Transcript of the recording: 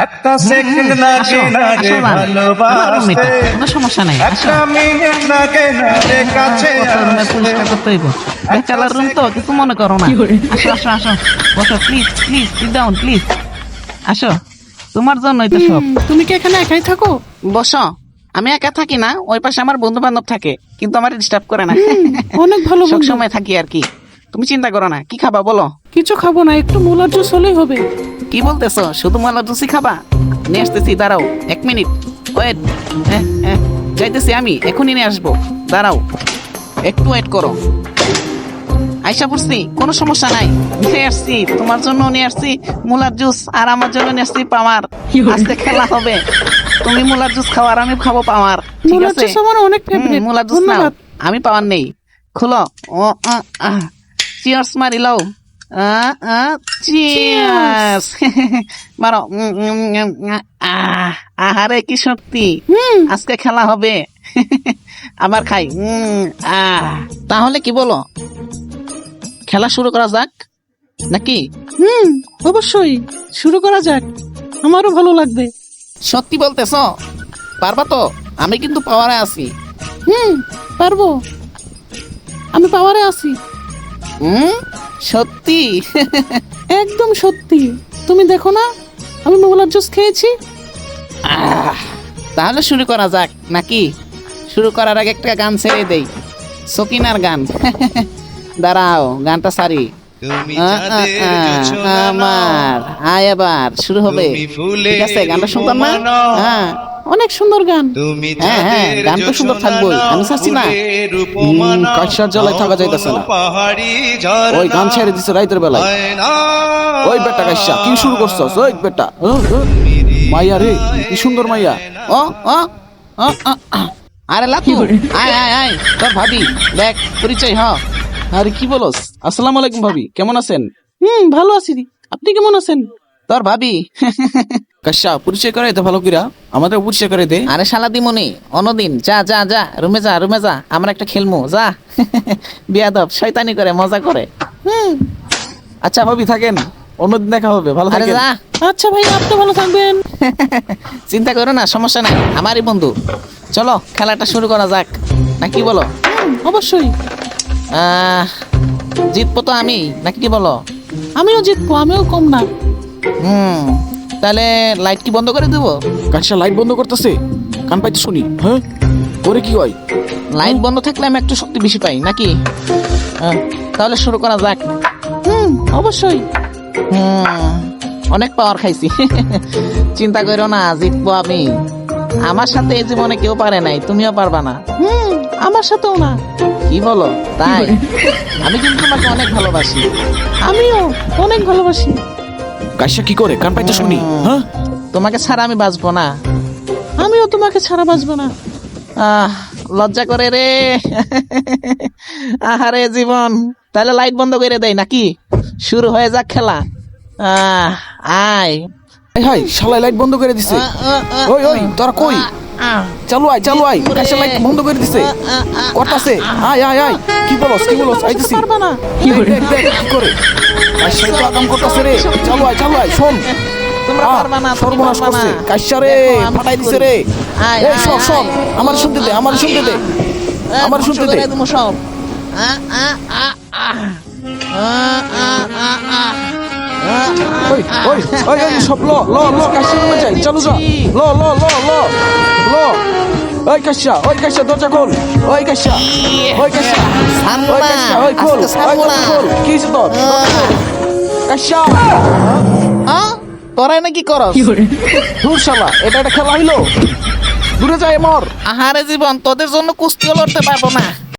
একটা সেকেন্ড আসো, লাগে না রে আসো না। আমার room ভালোবাসতে, এটা, কোনো সমস্যা নাই, আসো। একটা মিনিট লাগে না রে কাছে কত রুমে পরিষ্কার আসতে। করতে হইব। বেচালার রুম তো কিছু মনে করো না। আসো আসো আসো, বসো please please, sit down please. আসো, তোমার জন্যই তো সব। তুমি কি এখানে একাই থাকো? বসো। আমি একা থাকি না, ওই পাশে আমার বন্ধু বান্ধব থাকে, কিন্তু আমার ডিস্টার্ব করে না। অনেক ভালো সব বন্ধু। সময় থাকি আর কি। তুমি চিন্তা করো না, কি খাবা বলো? কিছু খাবো না, একটু মুলার জুস হলেই হবে। কি বলতেছো? শুধু মালা জুসি খাবা? নিয়ে আসতেছি, দাঁড়াও 1 মিনিট ওয়েট। যাইতেছি আমি, এখনই নিয়ে আসবো, দাঁড়াও একটু ওয়েট করো। আইসা পড়ছি, কোনো সমস্যা নাই, নিয়ে আসছি তোমার জন্য, নিয়ে আসছি মুলার জুস, আর আমার জন্য নিয়ে আসছি পাওয়ার। আজকে খেলা হবে, তুমি মুলার জুস খাও আর আমি খাবো পাওয়ার, ঠিক মুলার আছে? জুস আমার অনেক ফেভারিট। মুলার জুস নাও, ধন্যবাদ। আমি পাওয়ার নেই। খুলো। ও চিয়ার্স মারি লও। চিয়ার্স মারো। আহারে কি শক্তি, আজকে খেলা হবে। আবার খাই। তাহলে কি বলো, খেলা শুরু করা যাক নাকি? অবশ্যই শুরু করা যাক, আমারও ভালো লাগবে। সত্যি বলতেছ? পারবা তো? আমি কিন্তু পাওয়ারে আছি। পারবো, আমি পাওয়ারে আছি। সত্যি? একদম সত্যি, তুমি দেখো না আমি মুলার জুস খেয়েছি। তাহলে শুরু করা যাক নাকি? শুরু করার আগে একটা গান ছেড়ে দেই, সকিনার গান। দাঁড়াও, গানটা সারি। তুমি আ, আ, চাঁদের আ, জোছনা আমার আয় এবার শুরু হবে, তুমি ফুলের ঠিক আছে? গানটা শুনতাম না? উপমানো। হ্যাঁ অনেক সুন্দর গান। তুমি হ্যাঁ, হ্যাঁ, চাঁদের গান তো সুন্দর জোছনা থাকবোই, আমি চাচ্ছি না। ফুলের উপমানো। কাশিয়ার জ্বালায় থাকা যাইতেছে না। পাহাড়ি ঝর্ণা ওই গান ছেড়ে দিছে রাইতের বেলায়। হয় না। ওই বেটা কাইসা কি শুরু করছস? ওই বেটা মাইয়া রে, কি সুন্দর মাইয়া। ও ও ও ও, ও। আরে লাতু, আয় আয় আয়, তোর ভাবি দেখ, পরিচয় হ। আরে কি বলস? আসসালামু আলাইকুম ভাবি, কেমন আছেন? ভালো আছি। আপনি কেমন আছেন? তোর ভাবি। কাশা পরিচয় করে দে ভালো কইরা, আমাদের পরিচয় করে দে। আরে শালা দিমনি, অন্যদিন যা যা যা, রুমে যা রুমে যা, আমরা একটা খেলমু, যা। বিয়াদব শয়তানি করে, মজা করে। আচ্ছা ভাবি থাকেন, অন্যদিন দেখা হবে, ভালো আরে থাকেন। যা। আচ্ছা ভাই, আপনি ভালো থাকবেন। চিন্তা করো না, সমস্যা নাই, আমারই বন্ধু। চলো খেলাটা শুরু করা যাক, নাকি বলো? অবশ্যই। আহ, জিতবো তো আমি, নাকি কি বলো? আমিও জিতবো, আমিও কম না। তাহলে লাইট কি বন্ধ করে দেবো? কাশা লাইট বন্ধ করতেছে, কান পাইতে শুনি। হ্যাঁ ওরে কি হয়? লাইট বন্ধ থাকলে আমি একটু শক্তি বেশি পাই নাকি? তাহলে শুরু করা যাক। অবশ্যই। অনেক পাওয়ার খাইছি। চিন্তা করো না, জিতবো আমি। আমার সাথে এই জীবনে কেউ পারে নাই, তুমিও পারবা না। আমার সাথেও না। কি বলো তাই? আমি কিন্তু তোমাকে অনেক ভালোবাসি। আমিও অনেক ভালোবাসি। কাশা কি করে? কান পাইতে শুনি। হ্যাঁ তোমাকে ছাড়া আমি বাঁচবো না। আমিও তোমাকে ছাড়া বাঁচবো না। লজ্জা করে রে। আহারে জীবন। তাহলে লাইট বন্ধ করে দেয় নাকি? শুরু হয়ে যাক খেলা। আয়। হাই শালা লাইট বন্ধ করে দিছে। ওই ওই তোরা কই? চালু আয় চালু আয়, কাশা লাইট বন্ধ করে দিছে। করতাছে, আয় আয় আয়। কি বলস কি বলস? আইতেছি। পারবা না। দেখ দেখ কি করে কাশা তো আকাম করতাছে রে। চালু আয় শোন। তোমরা পারবা না, তুমি সর্বনাশ পারবা না। করছে কাশা রে, দেখো, আমি ফাটাই কি দিছে করি। রে। আয়, এই আয়, সব আয়, সব আয়। আমার শুনতে দে, আমার শুনতে দে। আমার ধ্বংস শুনতে দে। করে দেবো সব। ওই ওই ওই ওই সব ল ল ল কাশা রুমে যাই, চালু যা। ল ল ল ল ল। ওই কাশা দরজা খোল। ওই কাশা ওই কাশা ছাড়বো ওই না, কাশা ওই খোল। আজকে ছাড়বো ওই না। খোল, কি হইছে তোর? কাশা তোরাই নাকি করস? দূর শালা, এটা একটা খেলা হইলো? দূরে যায় মর। আহারে জীবন, তোদের জন্য কুস্তিও লড়তে পারবো না।